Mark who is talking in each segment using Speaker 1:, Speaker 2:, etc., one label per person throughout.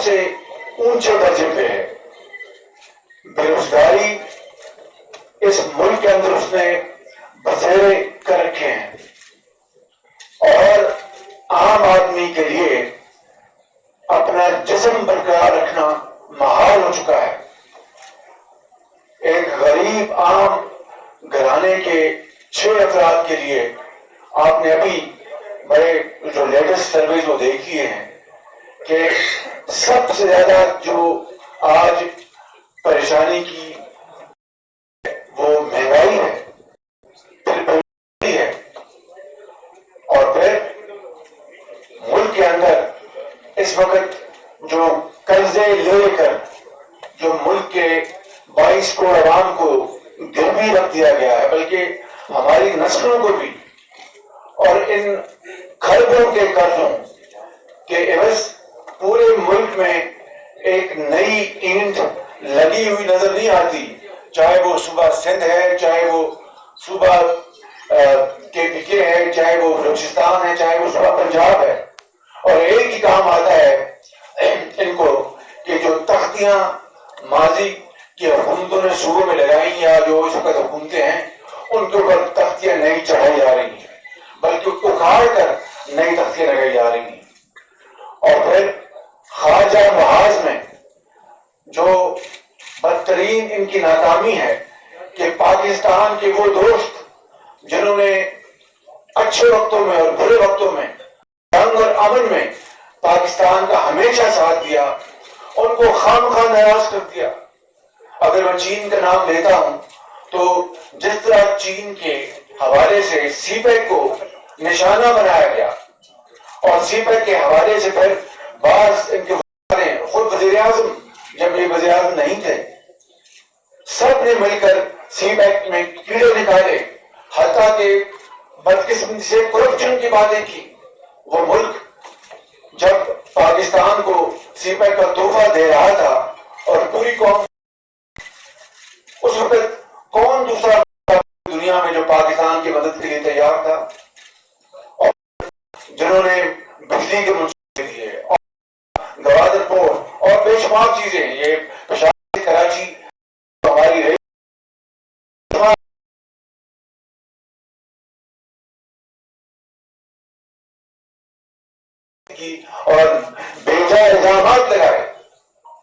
Speaker 1: سے اونچے درجے پہ ہے. بےروزگاری اس ملک کے اندر اس نے بسیرے کر رکھے ہیں اور عام آدمی کے لیے اپنا جسم برقرار رکھنا محال ہو چکا ہے. ایک غریب عام گھرانے کے 6 افراد کے لیے آپ نے ابھی بڑے جو لیٹسٹ سرویز وہ دیکھی ہیں کہ سب سے زیادہ جو آج پریشانی کی وہ مہنگائی ہے، پھر بیروزگاری ہے، اور پھر ملک کے اندر اس وقت جو قرضے لے کر جو ملک کے 22 کروڑ عوام کو گروی رکھ دیا گیا ہے، بلکہ ہماری نسلوں کو بھی، اور ان کھربوں کے قرضوں کے عوض پورے ملک میں ایک نئی اینٹ لگی ہوئی نظر نہیں آتی، چاہے وہ صوبہ سندھ ہے، چاہے وہ صوبہ KPK ہے، چاہے وہ بلوچستان ہے، چاہے وہ صوبہ پنجاب ہے، اور ایک ہی کام آتا ہے ان کو کہ جو تختیاں ماضی کی حکومتوں نے صوبوں میں لگائی یا جو اس وقت حکومتیں ہیں ان کے اوپر تختیاں نہیں چڑھائی جا رہی ہیں، بلکہ اکھاڑ کر نئی تختیاں لگائی جا رہی ہیں. اور پھر خارجہ محاذ میں جو بدترین ان کی ناکامی ہے کہ پاکستان کے وہ دوست جنہوں نے اچھے وقتوں میں اور برے وقتوں میں جنگ اور امن میں پاکستان کا ہمیشہ ساتھ دیا، ان کو خامخواہ ناراض کر دیا. اگر میں چین کا نام لیتا ہوں تو جس طرح چین کے حوالے سے سی پیک کو نشانہ بنایا گیا، اور سی پیک کے حوالے سے پھر بعض ان کے خود وزیر اعظم جب یہ وزیر اعظم نہیں تھے سب نے مل کر سی پیک میں کیڑے نکالے، حتیٰ کہ بدقسمتی سے کرپشن کی باتیں کی. وہ ملک جب پاکستان کو سی پیک کا تحفہ دے رہا تھا اور پوری قوم، اس وقت کون دوسرا دنیا میں جو پاکستان کی مدد کے لیے تیار تھا، اور جنہوں نے بجلی کے منصوبے دیے اور گوادر پورٹ اور بے شمار چیزیں، یہ پشاور سے کراچی ہماری رہی کی اور بیجا الزامات لگائے.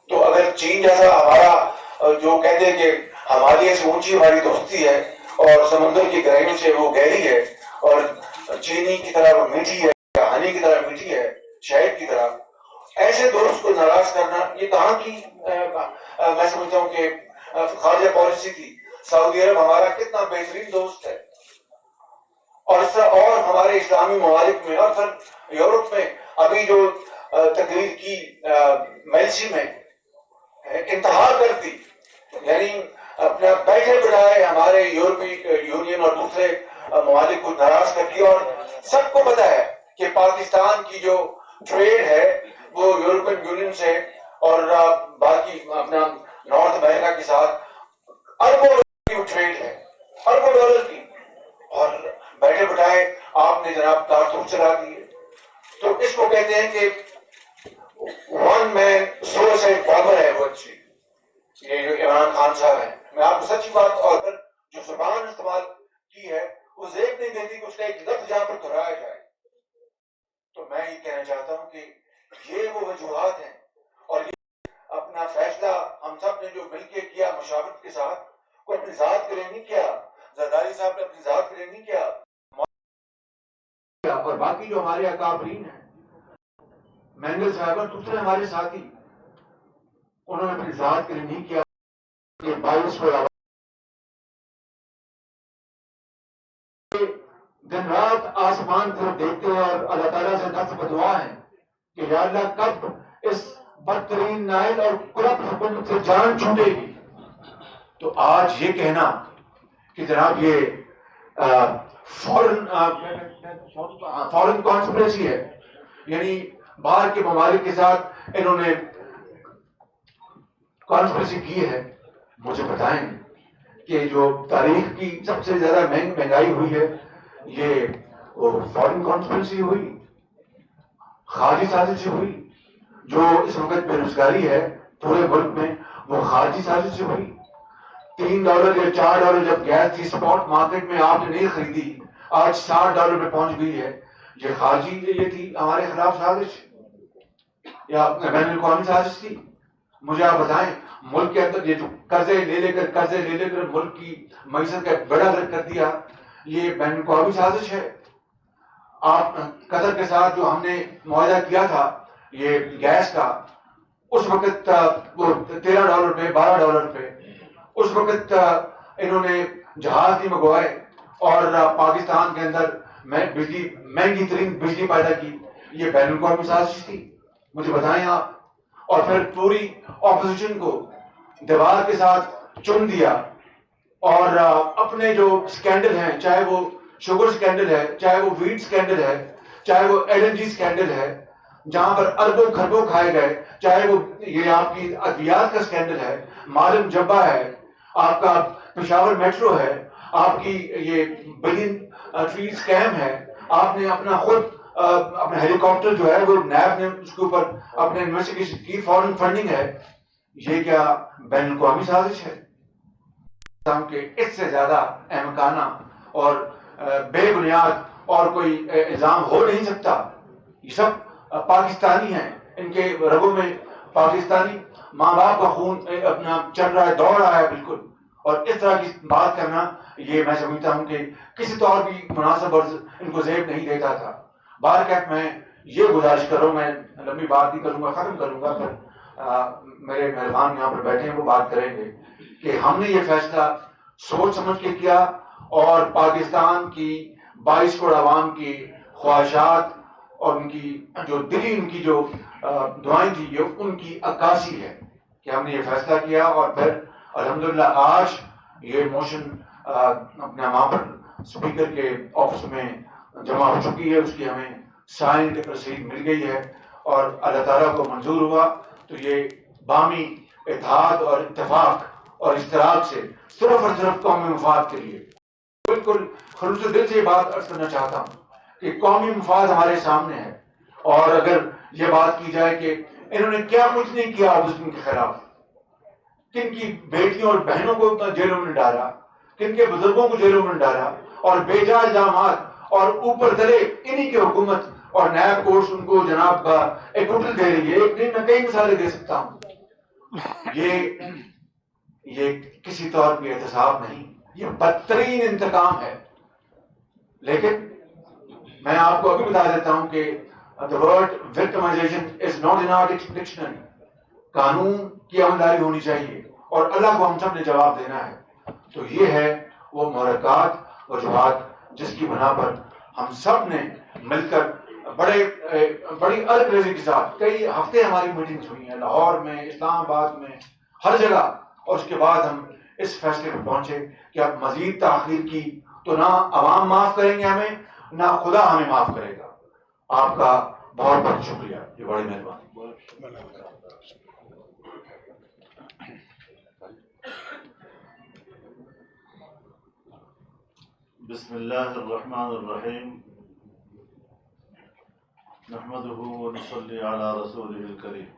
Speaker 1: تو اگر چین جیسا ہمارا جو کہتے ہیں کہ ہماری سے اونچی ہماری دوستی ہے اور سمندر کی گہرائی سے وہ گہری ہے اور چینی کی طرح وہ میٹھی ہے، ہنی کی طرح میٹھی ہے، شہد کی طرح، ایسے دوست کو ناراض کرنا یہ کہاں کی میں سمجھتا ہوں کہ خارجہ پالیسی تھی. سعودی عرب ہمارا کتنا بہترین دوست ہے، اور اس طرح اور ہمارے اسلامی ممالک میں اور پھر یورپ میں ابھی جو تقریر کی میلسی میں انتہا کر دی، یعنی اپنا بیٹھے بٹھائے ہمارے یورپی یونین اور دوسرے ممالک کو ناراض کر دیا. اور سب کو پتا ہے کہ پاکستان کی جو ٹریڈ ہے وہ یورپین یونین سے اور باقی اپنا نارتھ امریکہ کے ساتھ اربوں ڈالر کی ٹریڈ ہے، اربوں ڈالر کی، اور بیٹھے بٹھائے آپ نے جناب کارتوس چلا دیے. تو اس کو کہتے ہیں کہ ون مین سوسائڈ بابر ہے وہ اچھی، یہ جو عمران خان صاحب ہیں. میں آپ کو سچی بات، اور جو زبان استعمال کی ہے وہ زیب نہیں دیتی کہ اس کا ایک لفظ جہاں پر دہرایا جائے. تو میں یہ کہنا چاہتا ہوں کہ یہ وہ وجوہات ہیں، اور یہ اپنا فیصلہ ہم سب نے جو مل کے کیا مشاورت کے ساتھ، کوئی اپنی ذات کے لیے نہیں کیا، زرداری صاحب نے اپنی ذات کے لیے نہیں کیا، اور باقی جو ہمارے اکابرین ہیں، مینگل صاحب اور دوسرے ہمارے ساتھی، انہوں نے اپنی ذات کے لیے نہیں کیا. یہ 22 کو دن رات آسمان کو دیکھتے ہیں اور اللہ تعالیٰ سے دست بدعا ہے کہ یا اللہ کب اس بدترین نائل اور کرپٹ حکومت سے جان چھوٹے گی. تو آج یہ کہنا کہ جناب یہ فورن کانسپریسی ہے، یعنی باہر کے ممالک کے ساتھ انہوں نے کانسپریسی کی ہے. مجھے بتائیں کہ جو تاریخ کی سب سے زیادہ مہنگائی ہوئی ہے یہ فورن کانسپریسی ہوئی، خارجی سازش ہوئی.
Speaker 2: جو اس وقت بے روزگاری ہے پورے ملک میں وہ خارجی سازش سے ہوئی. $3 یا $4 جب گیس تھی اسپاٹ مارکیٹ میں آپ نے نہیں خریدی، آج $60 پہ پہنچ گئی ہے. یہ خارجی یہ تھی ہمارے خلاف سازش یا بین الاقوامی سازش تھی؟ مجھے آپ بتائیں. ملک کے اندر یہ جو قرضے لے کر ملک کی معیشت کا بڑا غرق کر دیا، یہ بین الاقوامی سازش ہے. آپ قطر کے ساتھ جو ہم نے معاہدہ کیا تھا یہ گیس کا، اس وقت وہ $13 پہ $12 پہ، اس وقت انہوں نے جہاز نہیں منگوائے اور پاکستان کے اندر بجلی مہنگی ترین بجلی پیدا کی. یہ بین الاقوامی سازش تھی؟ مجھے بتائیں آپ. اور پھر پوری اپوزیشن کو دیوار کے ساتھ چن دیا اور اپنے جو سکینڈل ہیں، چاہے وہ شوگر سکینڈل ہے، چاہے وہ ویٹ سکینڈل ہے، چاہے وہ LNG سکینڈل ہے جہاں پر اربوں خربوں کھائے گئے، چاہے وہ یہ آپ کی ادویات کا سکینڈل ہے، معلم جبہ ہے، آپ کا پشاور میٹرو ہے، آپ کی یہ بلین ٹری اسکیم ہے، آپ نے اپنا خود اپنا ہیلی کاپٹر جو ہے وہ نیب نے اس کے اوپر اپنے انویسٹیگیشن کی، فورن فنڈنگ ہے. یہ کیا بین الاقوامی سازش ہے؟ کہ اس سے زیادہ احمقانہ اور بے بنیاد اور کوئی الزام ہو نہیں سکتا. یہ سب پاکستانی ہیں، ان کے رگوں میں پاکستانی ماں باپ کا خون اپنا چل رہا ہے، دوڑ رہا ہے بالکل. اور اس طرح کی بات کرنا یہ میں سمجھتا ہوں کہ کسی طور بھی مناسب اور ان کو زیب نہیں دیتا تھا. بہرکیف میں یہ گزارش کروں، میں لمبی بات نہیں کروں گا، ختم کروں گا، پھر میرے مہربان یہاں پر بیٹھے ہیں وہ بات کریں گے کہ ہم نے یہ فیصلہ سوچ سمجھ کے کیا اور پاکستان کی 22 کروڑ عوام کی خواہشات اور ان کی جو دلی ان کی جو دعائیں تھی یہ ان کی عکاسی ہے کہ ہم نے یہ فیصلہ کیا. اور پھر الحمدللہ آج یہ موشن اپنے وہاں پر اسپیکر کے آفس میں جمع ہو چکی ہے، اس کی ہمیں سائنڈ رسید مل گئی ہے اور اللہ تعالیٰ کو منظور ہوا. تو یہ باہمی اتحاد اور اتفاق اور اشتراک سے صرف اور صرف قومی مفاد کے لیے، بالکل خلوص دل سے یہ بات عرض کرنا چاہتا ہوں کہ قومی مفاد ہمارے سامنے ہے. اور اگر یہ بات کی جائے کہ انہوں نے کیا کچھ نہیں کیا اپوزیشن کے خلاف، کن کی بیٹیوں اور بہنوں کو جیلوں میں ڈالا، کن کے بزرگوں کو جیلوں میں ڈالا اور بے جا الزامات، اور اوپر تلے انہی کی حکومت اور نیب کورٹس ان کو جناب ایکوٹل دے رہی ہے. ایک دن میں کئی مثالیں دے سکتا ہوں. یہ کسی طور پہ احتساب نہیں، یہ بدترین انتقام ہے. لیکن میں آپ کو ابھی بتا دیتا ہوں کہ the word victimization is not in our dictionary. قانون کی عملداری ہونی چاہیے اور اللہ کو ہم سب نے جواب دینا ہے. تو یہ ہے وہ محرکات وجوہات جس کی بنا پر ہم سب نے مل کر بڑی الگ ریزی کے ساتھ کئی ہفتے ہماری میٹنگز ہوئی ہیں، لاہور میں، اسلام آباد میں، ہر جگہ. اور اس کے بعد ہم اس فیصلے پر پہنچے کہ اب مزید تاخیر کی تو نہ عوام معاف کریں گے ہمیں، نہ خدا ہمیں معاف کرے گا. آپ کا بہت بہت شکریہ، یہ بڑی مہربانی.
Speaker 3: بسم اللہ الرحمن الرحیم، نحمده ونصلی علی رسوله الکریم.